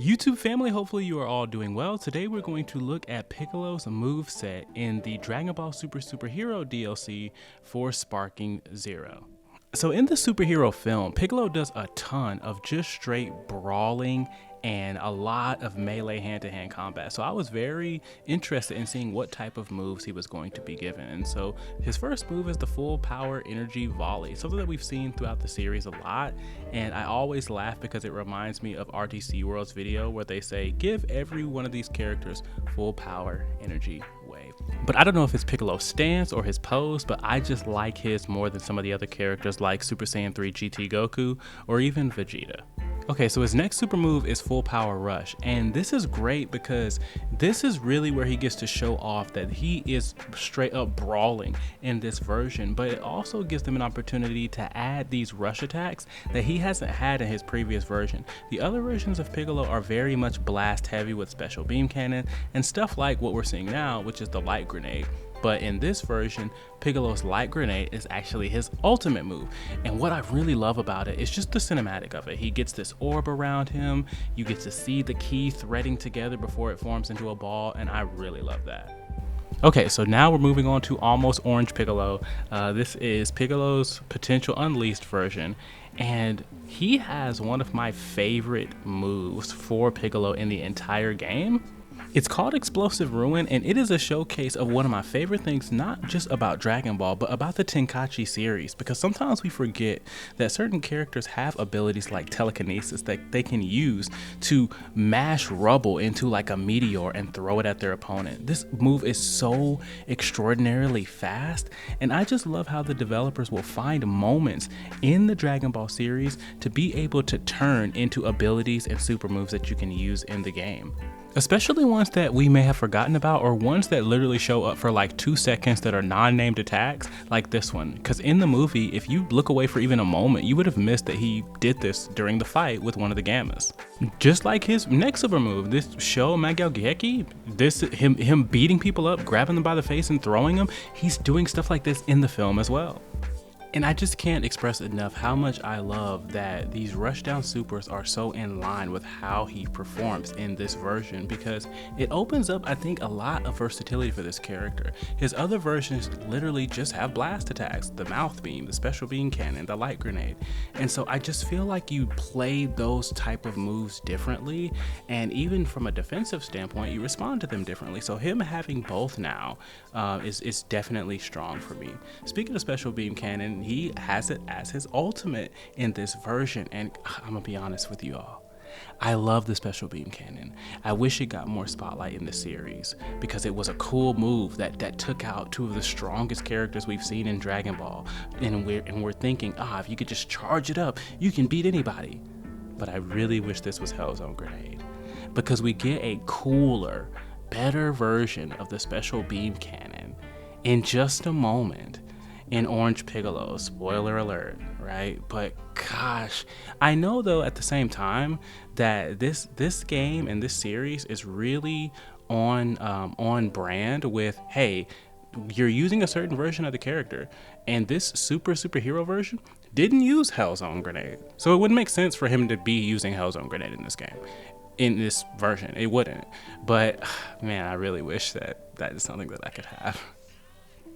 YouTube family, hopefully you are all doing well. Today we're going to look at Piccolo's moveset in the Dragon Ball Super Superhero DLC for Sparking Zero. So in the superhero film, Piccolo does a ton of just straight brawling and a lot of melee hand-to-hand combat. So I was very interested in seeing what type of moves he was going to be given. And so his first move is the full power energy volley, something that we've seen throughout the series a lot. And I always laugh because it reminds me of RTC World's video where they say, give every one of these characters full power energy wave. But I don't know if it's Piccolo's stance or his pose, but I just like his more than some of the other characters like Super Saiyan 3 GT Goku or even Vegeta. Okay, so his next super move is Full Power Rush, and this is great because this is really where he gets to show off that he is straight up brawling in this version, but it also gives them an opportunity to add these rush attacks that he hasn't had in his previous version. The other versions of Piccolo are very much blast heavy with special beam cannon and stuff like what we're seeing now, which is the light grenade. But in this version, Piccolo's light grenade is actually his ultimate move. And what I really love about it is just the cinematic of it. He gets this orb around him, you get to see the key threading together before it forms into a ball, and I really love that. Okay, so now we're moving on to Almost Orange Piccolo. This is Piccolo's Potential Unleashed version, and he has one of my favorite moves for Piccolo in the entire game. It's called Explosive Ruin, and it is a showcase of one of my favorite things, not just about Dragon Ball, but about the Tenkaichi series, because sometimes we forget that certain characters have abilities like telekinesis that they can use to mash rubble into like a meteor and throw it at their opponent. This move is so extraordinarily fast, and I just love how the developers will find moments in the Dragon Ball series to be able to turn into abilities and super moves that you can use in the game. Especially ones that we may have forgotten about, or ones that literally show up for like 2 seconds that are non-named attacks, like this one. Because in the movie, if you look away for even a moment, you would have missed that he did this during the fight with one of the Gammas. Just like his next super move, this Sho Magyogeki, this him beating people up, grabbing them by the face and throwing them, he's doing stuff like this in the film as well. And I just can't express enough how much I love that these rushdown supers are so in line with how he performs in this version, because it opens up, I think, a lot of versatility for this character. His other versions literally just have blast attacks, the mouth beam, the special beam cannon, the light grenade. And so I just feel like you play those type of moves differently, and even from a defensive standpoint, you respond to them differently. So him having both now is definitely strong for me. Speaking of special beam cannon, he has it as his ultimate in this version, and I'm gonna be honest with you all, I love the special beam cannon. I wish it got more spotlight in the series because it was a cool move that took out two of the strongest characters we've seen in Dragon Ball, and we're thinking, if you could just charge it up, you can beat anybody. But I really wish this was Hell's Own Grenade, because we get a cooler, better version of the special beam cannon in just a moment in Orange Piccolo, spoiler alert, right? But gosh, I know though at the same time that this game and this series is really on brand with, hey, you're using a certain version of the character, and this superhero version didn't use Hell's Own Grenade, so it wouldn't make sense for him to be using Hell's Own Grenade in this game. In this version, it wouldn't. But man, I really wish that is something that I could have.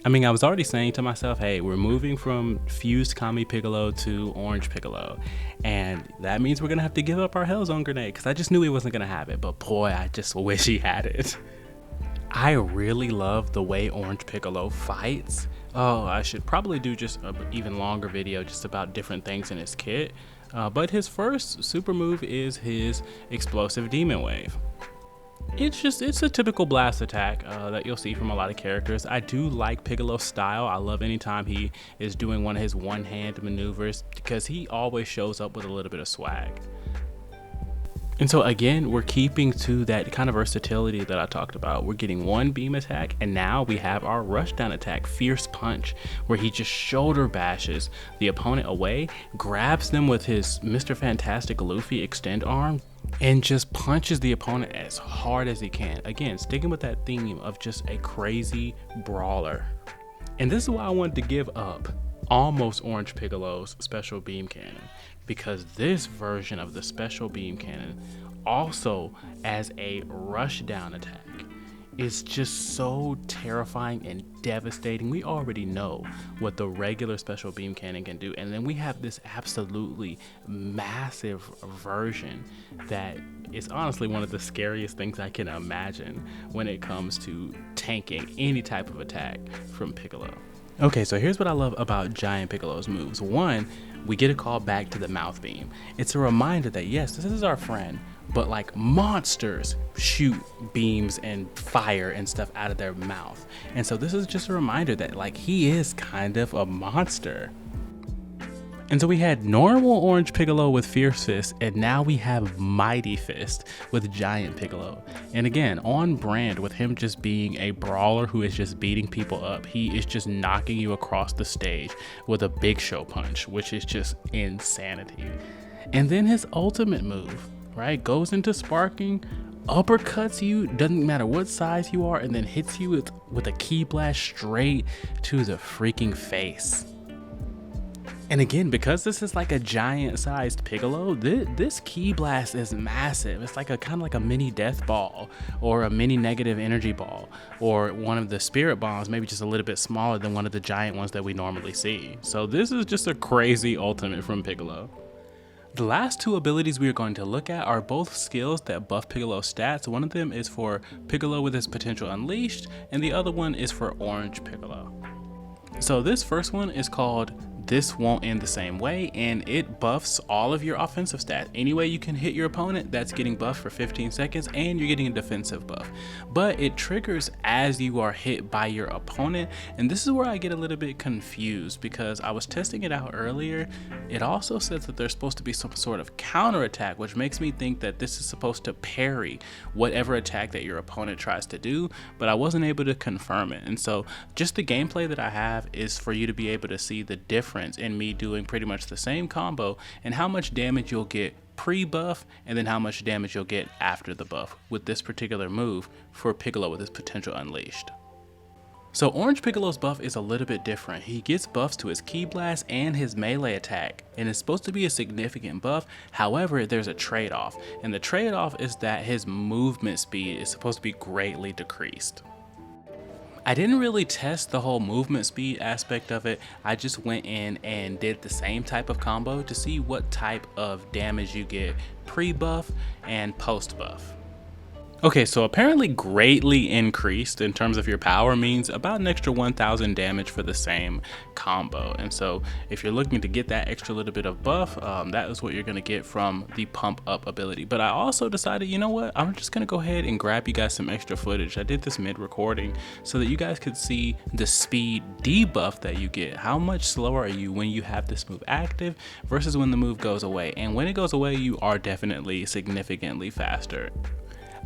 I mean, I was already saying to myself, hey, we're moving from fused Kami Piccolo to Orange Piccolo, and that means we're gonna have to give up our Hell's Own Grenade, because I just knew he wasn't gonna have it, but boy, I just wish he had it. I really love the way Orange Piccolo fights. Oh, I should probably do just an even longer video just about different things in his kit, but his first super move is his Explosive Demon Wave. It's a typical blast attack that you'll see from a lot of characters. I do like Piccolo's style. I love anytime he is doing one of his one-hand maneuvers, because he always shows up with a little bit of swag. And so again, we're keeping to that kind of versatility that I talked about. We're getting one beam attack, and now we have our rushdown attack, Fierce Punch, where he just shoulder bashes the opponent away, grabs them with his Mr. Fantastic Luffy extend arm, and just punches the opponent as hard as he can. Again, sticking with that theme of just a crazy brawler. And this is why I wanted to give up Almost Orange Piccolo's special beam cannon, because this version of the special beam cannon also as a rush down attack is just so terrifying and devastating. We already know what the regular special beam cannon can do, and then we have this absolutely massive version that is honestly one of the scariest things I can imagine when it comes to tanking any type of attack from Piccolo. Okay, so here's what I love about Giant Piccolo's moves. One, we get a call back to the mouth beam. It's a reminder that yes, this is our friend, but like monsters shoot beams and fire and stuff out of their mouth. And so this is just a reminder that like he is kind of a monster. And so we had normal Orange Piccolo with Fierce Fist, and now we have Mighty Fist with Giant Piccolo. And again, on brand with him just being a brawler who is just beating people up. He is just knocking you across the stage with a big show punch, which is just insanity. And then his ultimate move, right, goes into sparking, uppercuts you, doesn't matter what size you are, and then hits you with a ki blast straight to the freaking face. And again, because this is like a giant sized Piccolo, this ki blast is massive. It's like a kind of like a mini death ball or a mini negative energy ball or one of the spirit bombs, maybe just a little bit smaller than one of the giant ones that we normally see. So this is just a crazy ultimate from Piccolo. The last two abilities we are going to look at are both skills that buff Piccolo's stats. One of them is for Piccolo with his potential unleashed, and the other one is for Orange Piccolo. So this first one is called This Won't End the Same Way, and it buffs all of your offensive stats. Any way you can hit your opponent, that's getting buffed for 15 seconds, and you're getting a defensive buff. But it triggers as you are hit by your opponent, and this is where I get a little bit confused because I was testing it out earlier. It also says that there's supposed to be some sort of counter attack, which makes me think that this is supposed to parry whatever attack that your opponent tries to do, but I wasn't able to confirm it. And so just the gameplay that I have is for you to be able to see the difference in me doing pretty much the same combo and how much damage you'll get pre-buff and then how much damage you'll get after the buff with this particular move for Piccolo with his potential unleashed. So Orange Piccolo's buff is a little bit different. He gets buffs to his ki blast and his melee attack, and it's supposed to be a significant buff. However, there's a trade-off, and the trade-off is that his movement speed is supposed to be greatly decreased. I didn't really test the whole movement speed aspect of it. I just went in and did the same type of combo to see what type of damage you get pre-buff and post-buff. Okay, so apparently greatly increased in terms of your power means about an extra 1000 damage for the same combo. And so if you're looking to get that extra little bit of buff, that is what you're gonna get from the pump up ability. But I also decided, you know what, I'm just gonna go ahead and grab you guys some extra footage. I did this mid recording so that you guys could see the speed debuff that you get. How much slower are you when you have this move active versus when the move goes away? And when it goes away, you are definitely significantly faster.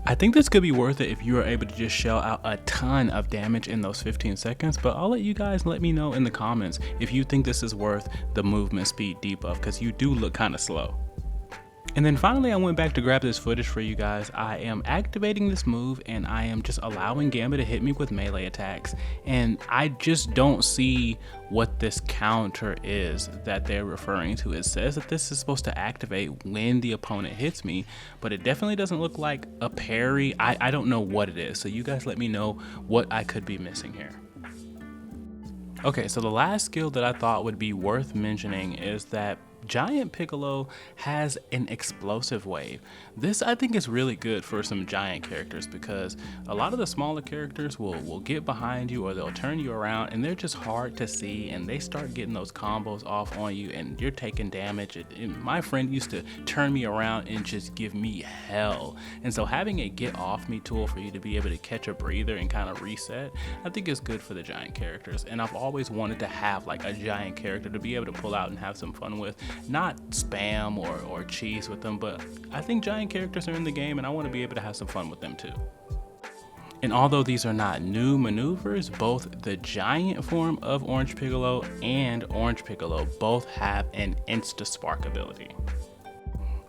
I think this could be worth it if you are able to just shell out a ton of damage in those 15 seconds, but I'll let you guys let me know in the comments if you think this is worth the movement speed debuff, because you do look kind of slow. And then finally, I went back to grab this footage for you guys. I am activating this move and I am just allowing Gamba to hit me with melee attacks. And I just don't see what this counter is that they're referring to. It says that this is supposed to activate when the opponent hits me, but it definitely doesn't look like a parry. I don't know what it is. So you guys let me know what I could be missing here. Okay, so the last skill that I thought would be worth mentioning is that Giant Piccolo has an explosive wave. This I think is really good for some giant characters because a lot of the smaller characters will get behind you or they'll turn you around and they're just hard to see and they start getting those combos off on you and you're taking damage. My friend used to turn me around and just give me hell. And so having a get off me tool for you to be able to catch a breather and kind of reset, I think is good for the giant characters. And I've always wanted to have like a giant character to be able to pull out and have some fun with. Not spam or cheese with them, but I think giant characters are in the game and I want to be able to have some fun with them too. And although these are not new maneuvers, both the giant form of Orange Piccolo and Orange Piccolo both have an Insta Spark ability.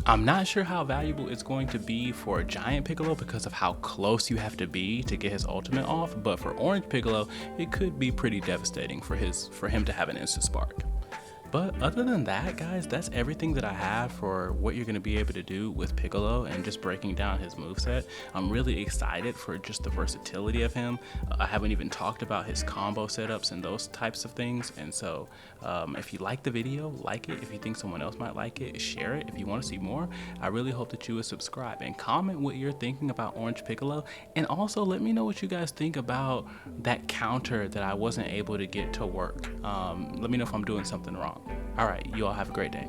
I'm not sure how valuable it's going to be for Giant Piccolo because of how close you have to be to get his ultimate off, but for Orange Piccolo, it could be pretty devastating for him to have an Insta Spark. But other than that, guys, that's everything that I have for what you're going to be able to do with Piccolo and just breaking down his moveset. I'm really excited for just the versatility of him. I haven't even talked about his combo setups and those types of things. And so if you like the video, like it. If you think someone else might like it, share it. If you want to see more, I really hope that you would subscribe and comment what you're thinking about Orange Piccolo. And also let me know what you guys think about that counter that I wasn't able to get to work. Let me know if I'm doing something wrong. All right, you all have a great day.